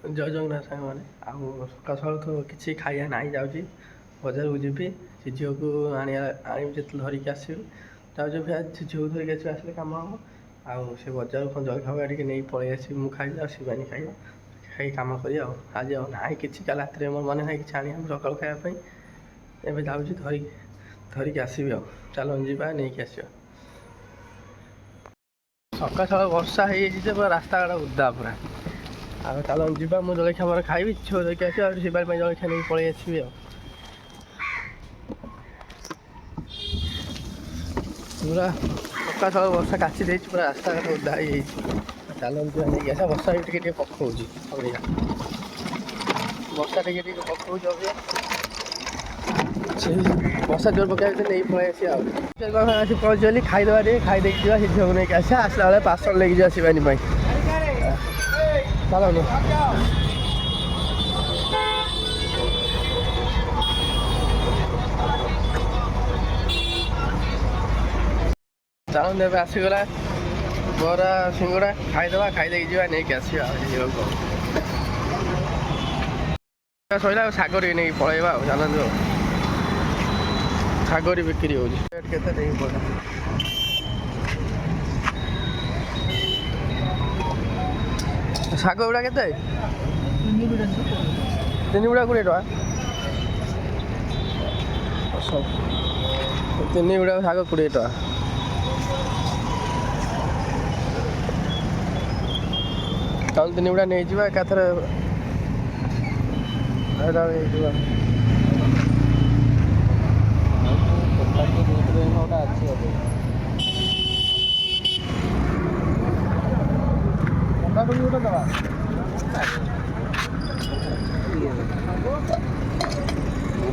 ଜୟ ଜଗନ୍ନାଥ ସାଙ୍ଗମାନେ। ଆଉ ସକାଳୁ ସକାଳୁ ତ କିଛି ଖାଇବା ନାହିଁ, ଯାଉଛି ବଜାରକୁ ଯିବି। ସେ ଝିଅକୁ ଆଣିବି ଯେତେବେଳେ ଧରିକି ଆସିବି, ଯାଉଛି ସେ ଝିଅକୁ ଧରିକି ଆସିଲେ କାମ ହେବ। ଆଉ ସେ ବଜାରକୁ କ'ଣ ଜଳଖିଆ ଟିକେ ନେଇକି ପଳେଇ ଆସିବି, ମୁଁ ଖାଇବି ଆଉ ଶିବାନୀ ଖାଇବ, ଖାଇ କାମ କରି। ଆଉ ଆଜି ଆଉ ନାହିଁ କିଛି, କାଲି ରାତିରେ ମୋର ମନେ ନାହିଁ କିଛି ଆଣିବା ସକାଳୁ ଖାଇବା ପାଇଁ। ଏବେ ଯାଉଛି ଧରିକି ଆସିବି। ଆଉ ଚାଲ ଯିବା ନେଇକି ଆସିବା। ସକାଳ ସକାଳ ବର୍ଷା ହେଇଯାଇଛି ଯେ ପୁରା ରାସ୍ତାଘାଟ ଓଦା ପୁରା। ଆଉ ଚାଲ ଯିବା, ମୁଁ ଜଳଖିଆ ମୋର ଖାଇବି, ଝିଅ ଧରିକି ଆସିବି, ଆଉ ଶିବାନୀ ପାଇଁ ଜଳଖିଆ ନେଇକି ପଳେଇ ଆସିବି। ଆଉ ପୁରା ସକାଳ ସକାଳ ବର୍ଷା କାଚି ଦେଇଛି, ପୁରା ରାସ୍ତାଘାଟ ଓଦା ହେଇଯାଇଛି। ଚାଲ ଯିବା ନେଇକି ଆସିବା। ବର୍ଷା ବି ଟିକେ ଟିକେ ପକଉଛି ଅବିକା, ବର୍ଷା ଟିକେ ଟିକେ ପକଉଛି ଅବିକା। ବର୍ଷା ଜୋର ପକେଇବା ନେଇକି ପଳେଇ ଆସିବା। ଆଉ ଆସି ପହଞ୍ଚିଗଲି, ଖାଇଦେବା ଟିକେ, ଖାଇଦେଇକି ଯିବା। ସେ ଝିଅକୁ ନେଇକି ଆସିବା, ଆସିଲା ବେଳେ ପାର୍ସଲ ନେଇକି ଯିବା ଶିବାନୀ ପାଇଁ। ଚାଲନ୍ତୁ ଚାଲନ୍ତୁ, ଏବେ ଆସିଗଲା ବରା ସିଙ୍ଗଡ଼ା, ଖାଇଦେବା, ଖାଇଦେଇକି ଯିବା ନେଇକି ଆସିବା। ଆଉ ଝିଅକୁ ସରିଲା, ଆଉ ଶାଗ ଟିକେ ନେଇକି ପଳେଇବା। ଆଉ ଚାଲନ୍ତୁ, ଆଉ ଶାଗ ବି ବିକ୍ରି ହେଉଛି, ରେଟ୍ କେତେ ନେଇକି ପଳେଇବା। ଶାଗ ଗୁଡ଼ା କେତେ? ତିନି ଗୁଡ଼ା 20 ଟଙ୍କା। ତିନି ଗୁଡ଼ା ଶାଗ 20 ଟଙ୍କା। ତାହେଲେ ତିନି ଗୁଡ଼ା ନେଇଯିବା ଏକାଥରେ। ନେଇଯିବା।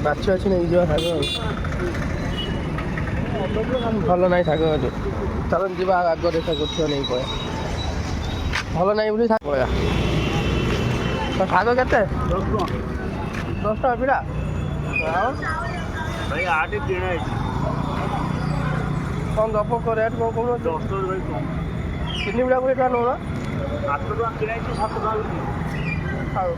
ବାଛି ନେଇଯିବା ଶାଗ। ଭଲ ନାହିଁ ଶାଗ ଏଠି। ଚାଲ ଯିବା ଆଗରେ ଶାଗ ନେଇକି ପଳେଇବା। ଭଲ ନାହିଁ ବୋଲି ପଳେଇବା। ଶାଗ କେତେ? 10 ଟଙ୍କା ପିଲା। ଭାଇ 8 କିଣା ହେଇଛି। କ'ଣ ଦବ ରେଟ୍ କ'ଣ କହୁନ? 10 ଟଙ୍କା ଭାଇ କମ୍। ତିନି ଗୁଡ଼ା 20 ଟଙ୍କା ନେଉନ। 8 ଟଙ୍କା କିଣା ହେଇଛି, 7 ଟଙ୍କା ବିକ୍ରି। ଆଉ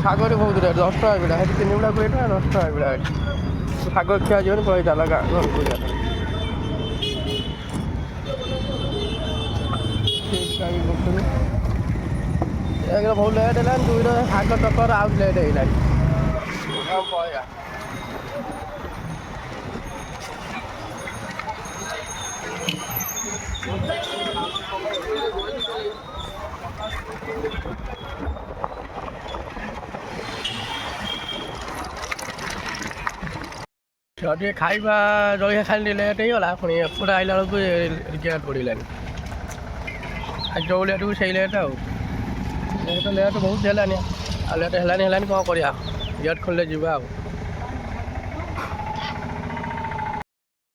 ଶାଗରେ ବହୁତ ରେଟ୍, 10 ଟଙ୍କା ବିଡ଼ା। ସେଠି ତିନି ଗୁଡ଼ା 20 ଟଙ୍କା, 10 ଟଙ୍କା ବିଡ଼ା। ଏଠି ଶାଗ ଖିଆ ଯିବନି, ପଳେଇ ଚାଲ ଘରକୁ ଯିବା। ଏକରେ ବହୁତ ଲେଟ୍ ହେଲାଣି, ଦୁଇରେ ଶାଗ ଚକର ଆଉ ଲେଟ୍ ହେଇଗଲାଣି। ଆଉ ପଳେଇବା। ଟିକେ ଖାଇବା ଜଳଖିଆ ଖାଲି ଲେଟ୍ ହେଇଗଲା, ପୁଣି ଏପଟେ ଆଇଲା ବେଳକୁ ରିଜେକ୍ଟ ପଡ଼ିଲାନି। ଆଉ ଯେଉଁ ଲେଟ୍କୁ ସେଇ ଲେଟ୍। ଆଉ ଲେଟ୍ ବହୁତ ହେଲାନି, ଆଉ ଲେଟ୍ ହେଲାନି କ'ଣ କରିବା? ଗେଟ୍ ଖୋଲିଲେ ଯିବା। ଆଉ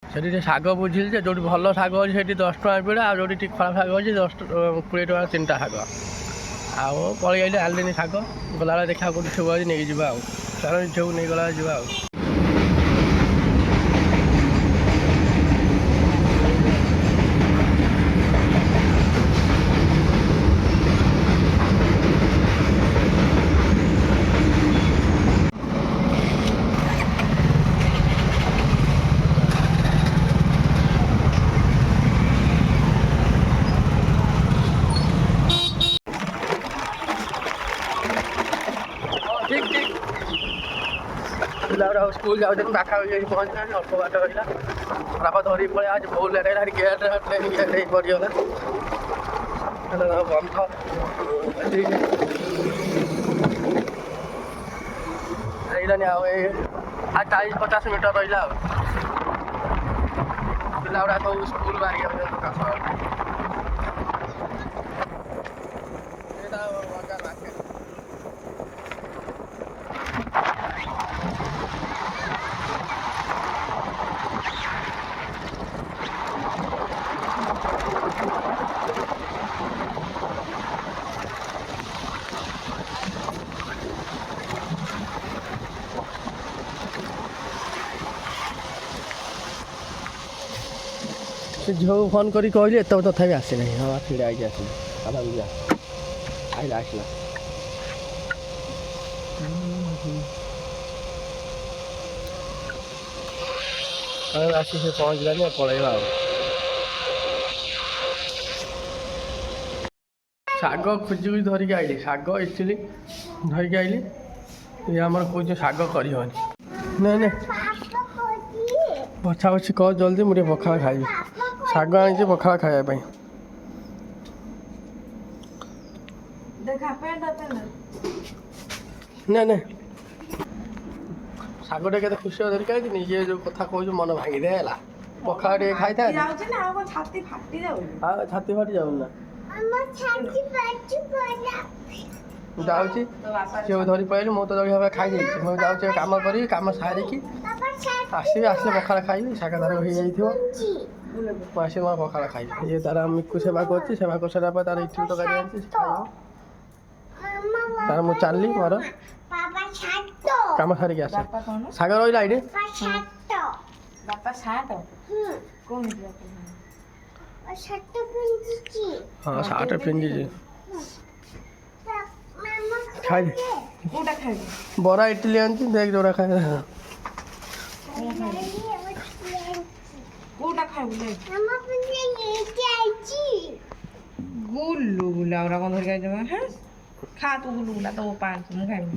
ସେଠି ଟିକେ ଶାଗ ବୁଝିଲି ଯେ, ଯେଉଁଠି ଭଲ ଶାଗ ଅଛି ସେଠି 10 ଟଙ୍କା ବିଡ଼ା, ଆଉ ଯେଉଁଠି ଟିକେ ଖରାପ ଶାଗ ଅଛି 20 ଟଙ୍କା 3ଟା ଶାଗ। ଆଉ ପଳେଇ ଆଇଲି, ଆଣିଲିନି ଶାଗ। ଗଲାବେଳେ ଦେଖିବା କେଉଁଠି ଥିବ ଆଜି ନେଇକି ଯିବା। ଆଉ ଚାଲ ଝିଅକୁ ନେଇ ଗଲାବେଳେ ଯିବା। ଆଉ ଠିକ୍ ପିଲାଗୁଡ଼ା ସ୍କୁଲ ଯାଉଛନ୍ତି, ପାଖାପାଖି ପହଞ୍ଚିଲାଣି, ଅଳ୍ପ ବାଟ ରହିଲା। ବାପା ଧରିକି ପଳେଇ ଆଜି ବହୁତ ଲେଟ୍ ହେଇଗଲା। ଗେଟ୍ ଟ୍ରେନ୍ ଗେଟ୍ ହେଇ ପଡ଼ିଗଲା, ବନ୍ଧ ହେଇଗଲାନି। ଆଉ 40-50 ମିଟର ରହିଲା। ଆଉ ପିଲାଗୁଡ଼ା ସବୁ ସ୍କୁଲ ବାହାରି ଯାଉଛନ୍ତି ସକାଳ ସକାଳ। ସେ ଝିଅକୁ ଫୋନ୍ କରି କହିଲି ଏତେ ତଥାପି ଆସିନାହିଁ। ହଁ ଛିଡ଼ା ହେଇକି ଆସିଲି ବାବା ଯିବା ଆଇଲା ଆସିଲା। ଆସି ସେ ପହଞ୍ଚିଲାନି ପଳେଇବା ଆଉ। ଶାଗ ଖୋଜିକି ଧରିକି ଆଇଲି, ଶାଗ ଇଟିଲି ଧରିକି ଆଇଲି। ଇଏ ଆମର କହୁଛି ଶାଗ କରିହେବନି। ନାଇଁ ନାଇଁ ବଛା ବଛି କର ଜଲ୍ଦି, ମୁଁ ଟିକେ ପଖାଳ ଖାଇବି। ଶାଗ ଆଣିଛି ପଖାଳ ଖାଇବା ପାଇଁ। ନାଇଁ ନାଇଁ ଶାଗଟା କେତେ ଖୁସି ଧରିକି ଆଇଛି, ନିଜେ ଯେଉଁ କଥା କହୁଛୁ ମନ ଭାଙ୍ଗିଦେ ହେଲା। ପଖାଳ ଟିକେ ଖାଇଥାନ୍ତି। ଆଉ ଛାତି ଫାଟି ଯାଉନି ନା ଯାଉଛି ଝିଅକୁ ଧରି ପଳେଇଲି। ମୁଁ ତ ଜଳଖିଆ ଭାବେ ଖାଇଯାଇଛି। ମୁଁ ଯାଉଛି କାମ କରିବି, କାମ ସାରିକି ଆସିବି। ଆସିଲେ ପଖାଳ ଖାଇବି। ଶାଗ ତାର ହେଇଯାଇଥିବ, ମୁଁ ଆସିବି ମୋର ପଖାଳ ଖାଇବି। ଇଏ ତାର ମିକୁ ସେବା କରୁଛି, ସେବା କରିସାରିଲା ପରେ ତାର ଇଟିଲି ତରକାରୀ ଆଣିଛି ସେ ଖାଇବ। ତାର ମୁଁ ଚାଲିଲି ମୋର କାମ ସାରିକି ଆସେ। ଶାଗ ରହିଲା ଏଇଠି। ହଁ ସାର୍ଟ ପିନ୍ଧିଛି। ଖାଇଲି ବରା ଇଟିଲି ଆଣିଛି, ଦେଖ ଯୋଉଟା ଖାଇବା। ଗୁଲୁ ଗୁଲା ଓରା କଣ ଧରିକି ଆଇଛ? ଖା ତୁ ଗୁଲୁ ଗୁଲା ତୋ ପାଞ୍ଚ ମୁଁ ଖାଇବି।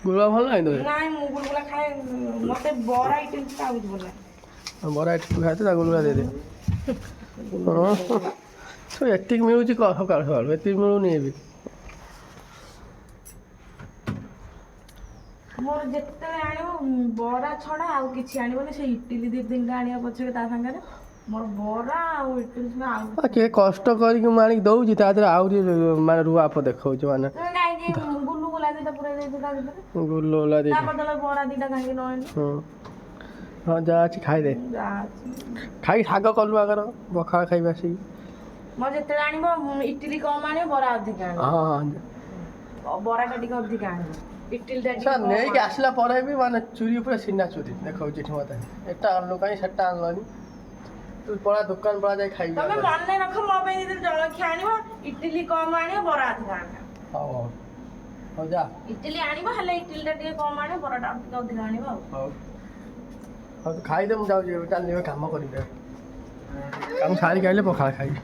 ଗୁଳା ଭଲ ନାହିଁ ତ? ନାଇଁ ମୁଁ ଗୁଲଗୁଲା ଖାଏ, ମତେ ବରା ଇଟିଲି ଟା ବହୁତ ଭଲ ଲାଗେ। ବରା ଇଟିଲି ଖାଇତେ ତା ଗୁଳୁଗୁଲା ଦେଇଦେ। ହଁ ଏତିକି ମିଳୁଛି ସକାଳୁ ସକାଳୁ, ଏତିକି ମିଳୁନି ଏବେ। ମୋର ଯେତେବେଳେ ଆଣିବ ବରା ଛଡା ଆଉ କିଛି ଆଣିବନି। ସେ ଇଟିଲି ଦି ତିନିଟା ଆଣିବା ପଛରେ ତା ସାଙ୍ଗରେ ମୋର ବରା ଆଉ ଇଟିଲି ଛଡା ଆଉ କିଏ କଷ୍ଟ କରିକି ମୁଁ ଆଣିକି ଦଉଛି, ତା ଦେହରେ ଆହୁରି ମାନେ ରୁଆପ ଦେଖଉଛି। ମାନେ କାହିଁକି ଗୁଲୁଗୁଲା ଦିଟା ପୁରେଇ ଦେଇଛୁ ତା ଭିତରେ, ଗୁଲୁଗୁଲା ତା ବଦଳରେ ବରା ଦିଟା କାହିଁକି ନ ଆଣିଲୁ? ହଁ ଯାହା ଅଛି ଖାଇଦେ। ଖାଇ ଶାଗ କଲୁ ଆଗର ପଖାଳ ଖାଇବି ଆସିକି। ମୋର ଯେତେବେଳେ ଆଣିବ ଇଟିଲି କମ ଆଣିବ, ବରା ଅଧିକା ଆଣିବ। ବରାଟା ଟିକେ ଅଧିକା ଆଣିବ, ଇଟିଲିଟା ଟିକେ ନେଇକି ଆସିଲା ପରେ ବି ମାନେ ଚୁରି ଉପରେ ସିନା ଚୁରି ଦେଖାଉଛି ଏଠି ମତେ। ଏଟା ଆଣିଲୁ କାହିଁ, ସେଟା ଆଣିଲନି। ତୁ ପଳା ଦୋକାନ ପଳା ଯାଇ ଖାଇବି। ତମେ ମନେ ରଖ, ମୋ ପାଇଁ ଯେତେବେଳେ ଜଳଖିଆ ଆଣିବ ଇଟିଲି କମ ଆଣିବ, ବରା ଅଧିକା ଆଣିବ। ହଉ ହଉ ହଉ ଯା। ଇଟିଲି ଆଣିବ, ହେଲେ ଇଟିଲିଟା ଟିକେ କମ ଆଣିବ, ବରାଟା ଟିକେ ଅଧିକା ଆଣିବ ଆଉ। ହଉ ହଉ ତୁ ଖାଇଦେ, ମୁଁ ଯାଉଛି ଚାଲିଲି କାମ କରିବି। କାମ ସାରିକି ଆଇଲେ ପଖାଳ ଖାଇବି।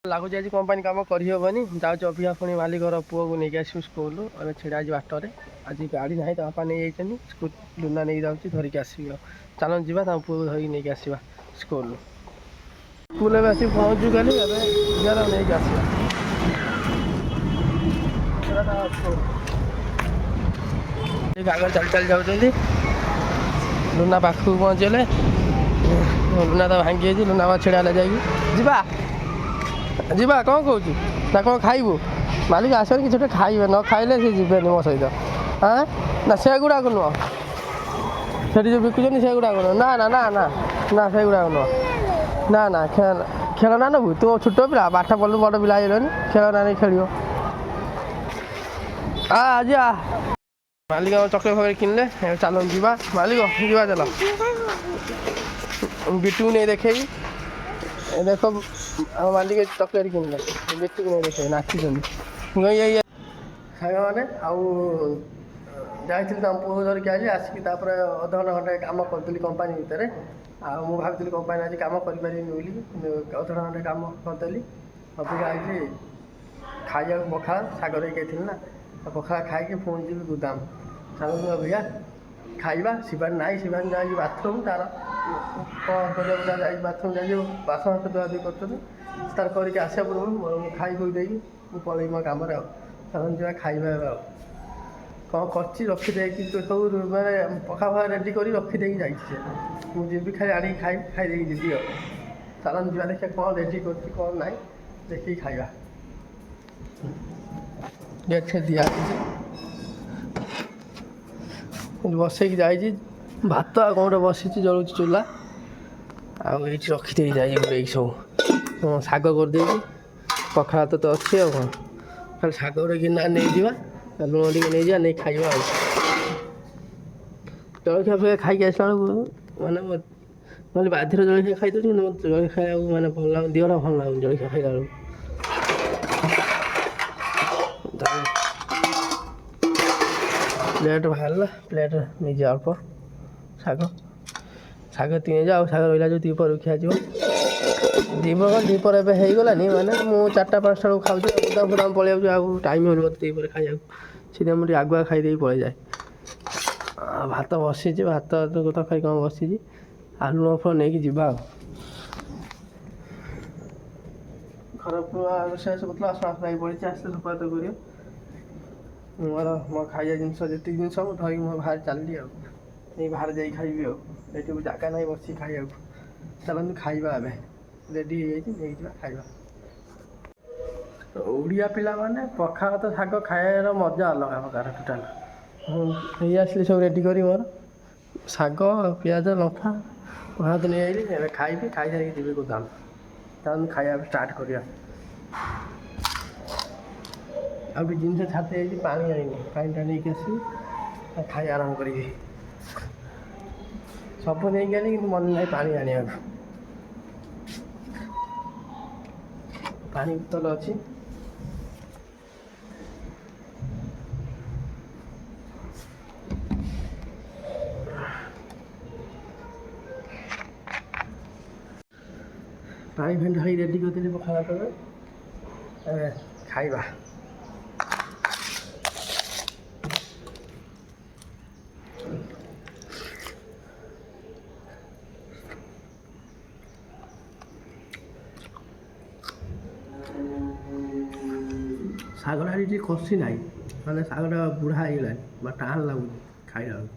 ଲାଗୁଛି ଆଜି କମ୍ପାନୀ କାମ କରିହେବନି। ଯାଉଛି ଅଭିଆ ପୁଣି ମାଲିକର ପୁଅକୁ ନେଇକି ଆସିବୁ ସ୍କୁଲରୁ। ଆମେ ଛିଡ଼ା ହେଇଛି ବାଟରେ। ଆଜି ଗାଡ଼ି ନାହିଁ, ତା ବାପା ନେଇଯାଇଛନ୍ତି। ଲୁନା ନେଇକି ଯାଉଛି, ଧରିକି ଆସିବି ଆଉ। ଚାଲନ୍ତୁ ଯିବା, ତାଙ୍କ ପୁଅକୁ ଧରିକି ନେଇକି ଆସିବା ସ୍କୁଲରୁ। ସ୍କୁଲ ଏବେ ଆସିକି ପହଞ୍ଚୁ କାଲି, ଏବେ ଯିବାର ନେଇକି ଆସିବା। ଆଗରେ ଚାଲି ଚାଲି ଯାଉଛନ୍ତି। ଲୁନା ପାଖକୁ ପହଞ୍ଚିଗଲେ। ଲୁନା ତ ଭାଙ୍ଗି ଯାଇଛି। ଲୁନା ବା ଛିଡ଼ା ହେଲା ଯାଇକି। ଯିବା ଯିବା କ'ଣ କହୁଛୁ ନା କ'ଣ ଖାଇବୁ? ମାଲିକ ଆସିବନି, କିଛି ଗୋଟେ ଖାଇବେ, ନ ଖାଇଲେ ସେ ଯିବେନି ମୋ ସହିତ। ହଁ ନା ସେଗୁଡ଼ାକ ନୁହଁ, ସେଠି ଯେଉଁ ବିକୁଛନ୍ତି ସେଗୁଡ଼ାକ ନୁହଁ। ନା ନା ନା ନା ନା ସେଗୁଡ଼ାକ ନୁହଁ। ନା ନା ଖେଳନା ନେବୁ? ତୁ ଛୋଟ ପିଲା, ପାଠ ପଢ଼ିଲୁ, ବଡ଼ ପିଲା ହେଇଗଲଣି, ଖେଳନା ନେଇ ଖେଳିବ। ଆଜି ମାଲିକ ଚକଲେଟ୍ ଫକଲେଟ୍ କିଣିଲେ। ଚାଲନ୍ତୁ ଯିବା। ମାଲିକ ଯିବା ଚାଲ। ବିଟୁକୁ ନେଇ ଦେଖେଇବି। ଦେଖ ଆମ ମାଲିକ ଚକଲେଟ୍ କିଣିଲେ, ବିଟୁକୁ ନେଇ ଦେଖେଇବି, ନାଚିଛନ୍ତି ସାଙ୍ଗମାନେ। ଆଉ ଯାଇଥିଲି ତାଙ୍କ ପୁଅକୁ ଧରିକି ଆଇଲି। ଆସିକି ତାପରେ ଅଧଘଣ୍ଟା ଘଣ୍ଟେ କାମ କରିଥିଲି କମ୍ପାନୀ ଭିତରେ। ଆଉ ମୁଁ ଭାବିଥିଲି କମ୍ପାନୀ ଆଜି କାମ କରିପାରିବିନି ବୋଲି, କିନ୍ତୁ ଅଧଘଣ୍ଟା ଘଣ୍ଟେ କାମ କରିଦେଲି। ଅବିକା ଆଇଲି ଖାଇବାକୁ ପଖାଳ, ଶାଗ ଦେଇକି ଯାଇଥିଲି ନା, ପଖାଳ ଖାଇକି ପୁଣି ଯିବି ଗୋଦାମ। ଚାଲନ୍ତୁ ଅବିକା ଖାଇବା। ଶିବାନୀ ନାହିଁ, ଶିବାନୀ ଯାଇଛି ବାଥରୁମ୍। ତାର କ'ଣ କରିବାକୁ ଯାଇଛି ବାଥରୁମ୍, ଯାଇଛି ବାସନ ଧୁଆଧୁଇ କରୁଛନ୍ତି। ତାର କରିକି ଆସିବା ପୂର୍ବରୁ ମୁଁ ଖାଇ ଖୁଇ ଦେଇକି ମୁଁ ପଳେଇବି ମୋ କାମରେ ଆଉ। ଚାଲନ୍ତୁ ଯିବା ଖାଇବା ଏବେ ଆଉ। କ'ଣ କରିଛି ରଖିଦେଇକି ସବୁ ମାନେ ପଖାଳ ଫଖାଳ ରେଡ଼ି କରି ରଖିଦେଇକି ଯାଇଛି ସେ। ମୁଁ ଯିବି ଖାଲି ଆଣିକି ଖାଇଦେଇକି ଯିବି ଆଉ। ଚାଲନ୍ତୁ ଯିବା ଦେଖିବା କ'ଣ ରେଡ଼ି କରୁଛି କ'ଣ ନାହିଁ, ଦେଖିକି ଖାଇବା। ଏଠି ଦିଆହେଇଛି, ବସେଇକି ଯାଇଛି। ଭାତ ଆଉ କ'ଣ ଗୋଟେ ବସିଛି, ଜଳୁଛି ଚୁଲା। ଆଉ ଏଇଠି ରଖିଦେଇ ଯାଇଛି ଏଇଠି ସବୁ ଶାଗ କରିଦେଇଛି। ପଖାଳ ତ ଅଛି ଆଉ କ'ଣ, ଖାଲି ଶାଗ ଗୋଟେ ଗିନା ନେଇଯିବା, ଲୁଣ ଟିକେ ନେଇଯିବା, ନେଇ ଖାଇବା ଆଉ। ଜଳଖିଆ ଫଳଖିଆ ଖାଇକି ଆସିଲା ବେଳକୁ ମାନେ ମୋ ନହେଲେ ବାଧ୍ୟରେ ଜଳଖିଆ ଖାଇଦେଉଛି କିନ୍ତୁ ମୋତେ ଜଳଖିଆ ଖାଇବାକୁ ମାନେ ଭଲ ଲାଗୁନି ଦେହଟା ଭଲ ଲାଗୁନି ଜଳଖିଆ ଖାଇଲା ବେଳକୁ। ପ୍ଲେଟ୍ ବାହାରିଲା ପ୍ଲେଟ୍ ନେଇଯିବା ଅଳ୍ପ ଶାଗ ତିନି ଆଉ ଶାଗ ରହିଲା ଯେଉଁ ଦ୍ୱିପହରକୁ ଖିଆଯିବ। ଦ୍ୱିପହର ଏବେ ହେଇଗଲାନି ମାନେ ମୁଁ 4ଟା 5ଟା ବେଳକୁ ଖାଉଛି ଗୋଦାମ ପଳେଇ ଯାଉଛି ଆଉ ଟାଇମ୍ ହେଉନି ମୋତେ ଦ୍ୱିପହରେ ଖାଇବାକୁ ସେଥିପାଇଁ ମୁଁ ଟିକେ ଆଗୁଆ ଖାଇଦେଇକି ପଳେଇଯାଏ। ଭାତ ବସିଛି ଭାତ ତରକାରୀ କ'ଣ ବସିଛି ଆଉ ଲୁଣ ଫଳ ନେଇକି ଯିବା ଆଉ। ଖରାପ ରୋଷେଇ କରୁଥିଲା ଆସୁ ଲାଗି ପଡ଼ିଛି ଆସିଲେ ସଫାତ କରିବ। ମୋ ଖାଇବା ଜିନିଷ ଯେତିକି ଜିନିଷ ମୁଁ ଧରିକି ମୁଁ ବାହାରେ ଚାଲିଲି ଆଉ ଏଇ ବାହାରେ ଯାଇକି ଖାଇବି ଆଉ ଏଠି ଜାଗା ନାହିଁ ବସିକି ଖାଇବାକୁ। ଚାଲନ୍ତୁ ଖାଇବା ଏବେ ରେଡ଼ି ହେଇଯାଇଛି ନେଇଯିବା ଖାଇବା। ଓଡ଼ିଆ ପିଲାମାନେ ପଖାଳ ଭାତ ଶାଗ ଖାଇବାର ମଜା ଅଲଗା ପ୍ରକାର ଟୋଟାଲ। ନେଇ ଆସିଲି ସବୁ ରେଡ଼ି କରି ମୋର ଶାଗ ପିଆଜ ଲଙ୍କା ଭାତ ନେଇଆଇଲି ଏବେ ଖାଇବି ଖାଇସାରିକି ଯିବି ଗୋଦାମ। ତାହେଲେ ଖାଇବା ଷ୍ଟାର୍ଟ କରିବା। ଆଉ ବି ଜିନିଷ ଛାଡ଼ି ଯାଇଛି ପାଣି ଆଣିନି ପାଣିଟା ନେଇକି ଆସିବି ଖାଇବା ଆରମ୍ଭ କରିବି। ସବୁ ନେଇକି ଆଣି କିନ୍ତୁ ମନେ ନାହିଁ ପାଣି ଆଣିବାକୁ। ପାଣି ବୋତଲ ଅଛି ପାଣି ଫାଣି ଢାଳି ରେଡ଼ି କରିଦେଲି ପଖାଳ ଭାତ ଏବେ ଖାଇବା। ଶାଗଟା ଟିକେ କଷି ନାହିଁ ମାନେ ଶାଗଟା ବୁଢ଼ା ହେଇଗଲାଣି ବା ଟାଣ ଲାଗୁଛି ଖାଇଲା ବେଳକୁ।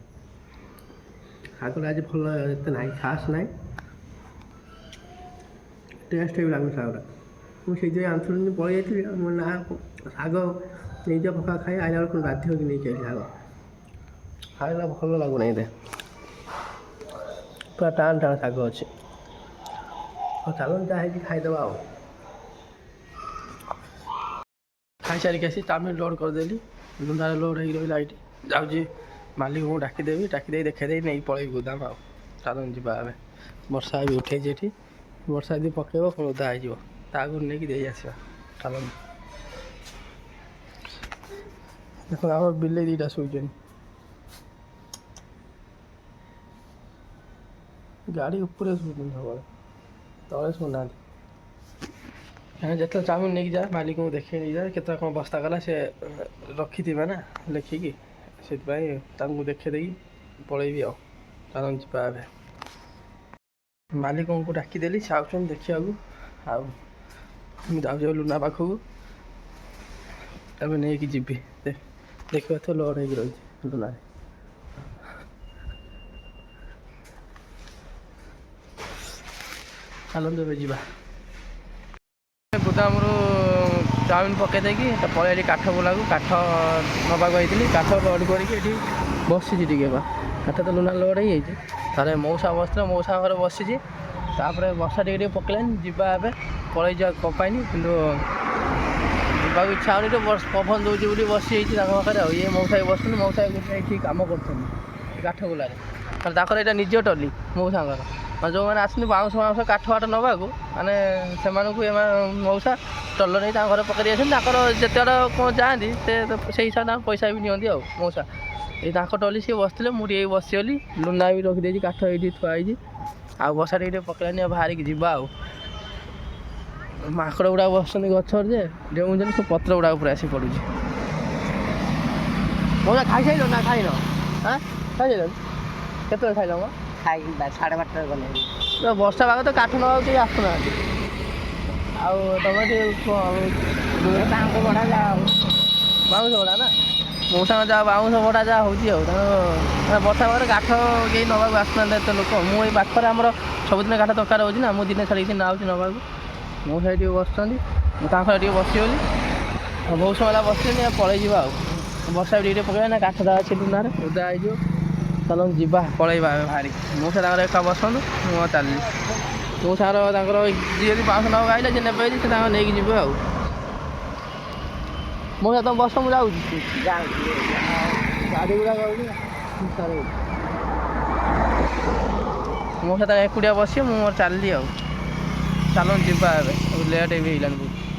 ଶାଗଟା ଆଜି ଭଲ ଏତେ ନାହିଁ ଖାସ୍ ନାହିଁ ଟେଷ୍ଟ ବି ଲାଗୁଛି ଶାଗଟା। ମୁଁ ସେଇଥିପାଇଁ ଆଣିଥିଲି ପଳେଇ ଯାଇଥିଲି ମୋ ନା ଶାଗ ନେଇଯିବା ପଖାଳ ଖାଇ ଆଇଲା ବେଳକୁ ବାଧ୍ୟ ହୋଇକି ନେଇକି ଆସିଲି ଶାଗ ଖାଇଲା ଭଲ ଲାଗୁନାହିଁ ଏତେ ପୁରା ଟାଣ ଶାଗ ଅଛି। ହଉ ଚାଲନ୍ତୁ ଯାହା ହେଇକି ଖାଇଦେବା ଆଉ। ଖାଇସାରିକି ଆସି ଚାଉମିନ ଲୋଡ଼୍ କରିଦେଲି ଲୁନାରେ ଲୋଡ଼୍ ହେଇକି ରହିଲା ଏଇଠି ଯାଉଛି ମାଲିକଙ୍କୁ ଡାକିଦେବି ଡାକିଦେଇ ଦେଖେଇଦେଇ ନେଇକି ପଳେଇବି ଗୋଦାମ ଆଉ। ଚାଲନ୍ତୁ ଯିବା ଏବେ ବର୍ଷା ବି ଉଠେଇଛି ଏଠି ବର୍ଷା ଯଦି ପକେଇବ ପୁଣି ଓଦା ହେଇଯିବ ତା ଆଗରୁ ନେଇକି ଦେଇ ଆସିବା। ଚାଲନ୍ତୁ ଦେଖ ଆମର ବିଲେଇ ଦୁଇଟା ଶୋଇଛନ୍ତି ଗାଡ଼ି ଉପରେ ଶୋଉଛନ୍ତି ସବୁବେଳେ ତଳେ ଶୋଉନାହାନ୍ତି। ଯେତେବେଳେ ଚାଉମିନ ନେଇକି ଯା ମାଲିକଙ୍କୁ ଦେଖେଇ ନେଇଯାଏ କେତେବେଳେ କ'ଣ ବସ୍ତା କଲା ସେ ରଖିଥିବେ ନା ଲେଖିକି ସେଥିପାଇଁ ତାଙ୍କୁ ଦେଖେଇ ଦେଇକି ପଳେଇବି ଆଉ। ଚାଲନ୍ତୁ ଯିବା ଏବେ ମାଲିକଙ୍କୁ ଡାକିଦେଲି ସେ ଆଉଛନ୍ତି ଦେଖିବାକୁ ଆଉ ମୁଁ ଯାଉଛି ଲୁନା ପାଖକୁ ଏବେ ନେଇକି ଯିବି ଦେଖିବା ତ ଲୋଡ଼୍ ହେଇକି ରହିଛି ଲୁନାରେ। ଚାଲନ୍ତୁ ଏବେ ଯିବା ଗୋଦାମରୁ ଚାଉମିନ ପକେଇ ଦେଇକି ପଳେଇଲି କାଠ ବୁଲାକୁ କାଠ ନେବାକୁ ହେଇଥିଲି କାଠ ଲୋଡ଼୍ କରିକି ଏଠି ବସିଛି ଟିକେ ବା କାଠ ତ ଲୁନା ଲୋଡ଼୍ ହେଇଯାଇଛି ତାହେଲେ ମଉସା ବସିଥିଲେ ମଉସା ଘରେ ବସିଛି ତାପରେ ବର୍ଷା ଟିକେ ପକେଇଲାନି ଯିବା ଏବେ ପଳେଇ ଯିବା କମ୍ପାନୀ କିନ୍ତୁ ଯିବାକୁ ଇଚ୍ଛା ହେଉନି ଟିକେ ପବନ ଦେଉଛି ବୋଲି ବସିଯାଇଛି ତାଙ୍କ ପାଖରେ ଆଉ। ଇଏ ମଉସା ବସୁଛନ୍ତି ମଉସା ଏଠି କାମ କରୁଛନ୍ତି କାଠ ବୁଲାରେ ମାନେ ତାଙ୍କର ଏଇଟା ନିଜ ଟଲି ମଉସାଙ୍କର ମାନେ ଯେଉଁମାନେ ଆସନ୍ତି ବାଉଁଶ କାଠ ଫାଟ ନେବାକୁ ମାନେ ସେମାନଙ୍କୁ ଏମାନେ ମଉସା ଟଲ ନେଇ ତାଙ୍କ ଘରେ ପକେଇ ଦେଇଛନ୍ତି ତାଙ୍କର ଯେତେବେଳେ କ'ଣ ଯାଆନ୍ତି ସେ ସେଇ ହିସାବରେ ତାଙ୍କ ପଇସା ବି ନିଅନ୍ତି ଆଉ ମଉସା। ଏଇ ତାଙ୍କ ଟଲି ସିଏ ବସିଥିଲେ ମୁଁ ଟିକେ ବସିଗଲି ଲୁନା ବି ରଖିଦେଇଛି କାଠ ଏଇଠି ଥୁଆ ହେଇଛି ଆଉ ବର୍ଷା ଟିକେ ପକେଇଲାନି ଆଉ ବାହାରିକି ଯିବା ଆଉ। ମାଙ୍କଡ଼ ଗୁଡ଼ାକ ବସୁଛନ୍ତି ଗଛରେ ଯେ ଡେଉଁଛନ୍ତି ସବୁ ପତ୍ର ଗୁଡ଼ାକ ଉପରେ ଆସି ପଡ଼ୁଛି। ମଉସା ଖାଇସାରିଲ ନା ଖାଇନ? ହାଁ ଖାଇସାରିଲ କେତେବେଳେ ଖାଇଲ ମ? ଖାଇକି 12:30ରେ ଗଲେ ବର୍ଷା ପାଗ ତ କାଠ ନେବାକୁ କେହି ଆସୁନାହାନ୍ତି ଆଉ ତମେ ଟିକେ ବାଉଁଶ ବଢ଼ା ଯାହା ଆଉ ବାଉଁଶ ଭଡ଼ା ନା ମଉସାଙ୍କ ଯାହା ବାଉଁଶ ଭଡ଼ା ଯାହା ହେଉଛି ଆଉ ତାଙ୍କ ବର୍ଷା ପାଗରେ କାଠ କେହି ନେବାକୁ ଆସୁନାହାନ୍ତି ଏତେ ଲୋକ। ମୁଁ ଏଇ ପାଖରେ ଆମର ସବୁଦିନ କାଠ ଦରକାର ହେଉଛି ନା ମୁଁ ଦିନେ ଛାଡ଼ିକି ଦିନେ ଆଉଛି ନେବାକୁ ମଉସା ଟିକେ ବସୁଛନ୍ତି ମୁଁ ତାଙ୍କ ଘରେ ଟିକେ ବସିଗଲି ଆଉ ବହୁତ ସମୟ ହେଲା ବସିଛନ୍ତି ପଳେଇଯିବା ଆଉ। ବର୍ଷା ବି ଟିକେ ପକେଇବା ନା କାଠଟା ଅଛି ଲୁନାରେ ଓଦା ହେଇଯିବ ଚାଲନ୍ତୁ ଯିବା ପଳେଇବା ଏବେ ବାହାରି ମଉସା ତାଙ୍କର ଏକା ବସନ୍ତୁ ମୁଁ ଚାଲିଲି ମଉସାଙ୍କର ତାଙ୍କର ଯିଏ ଯଦି ବାଉଁଶ ନେବାକୁ ଆଇଲେ ଯିଏ ନେବେ ସେ ତାଙ୍କର ନେଇକି ଯିବେ ଆଉ। ମଉସା ତମ ବସ ମୁଁ ଯାଉଛି ଗାଡ଼ି ଗୁଡ଼ାକ ମୋ ସାথେ ଏକୁଟିଆ ବସିବ ମୁଁ ମୋର ଚାଲିଲି ଆଉ ଚାଲନ୍ତୁ ଯିବା ଏବେ ଲେଟ୍ ଏବେ ହେଇଗଲାଣି ବହୁତ।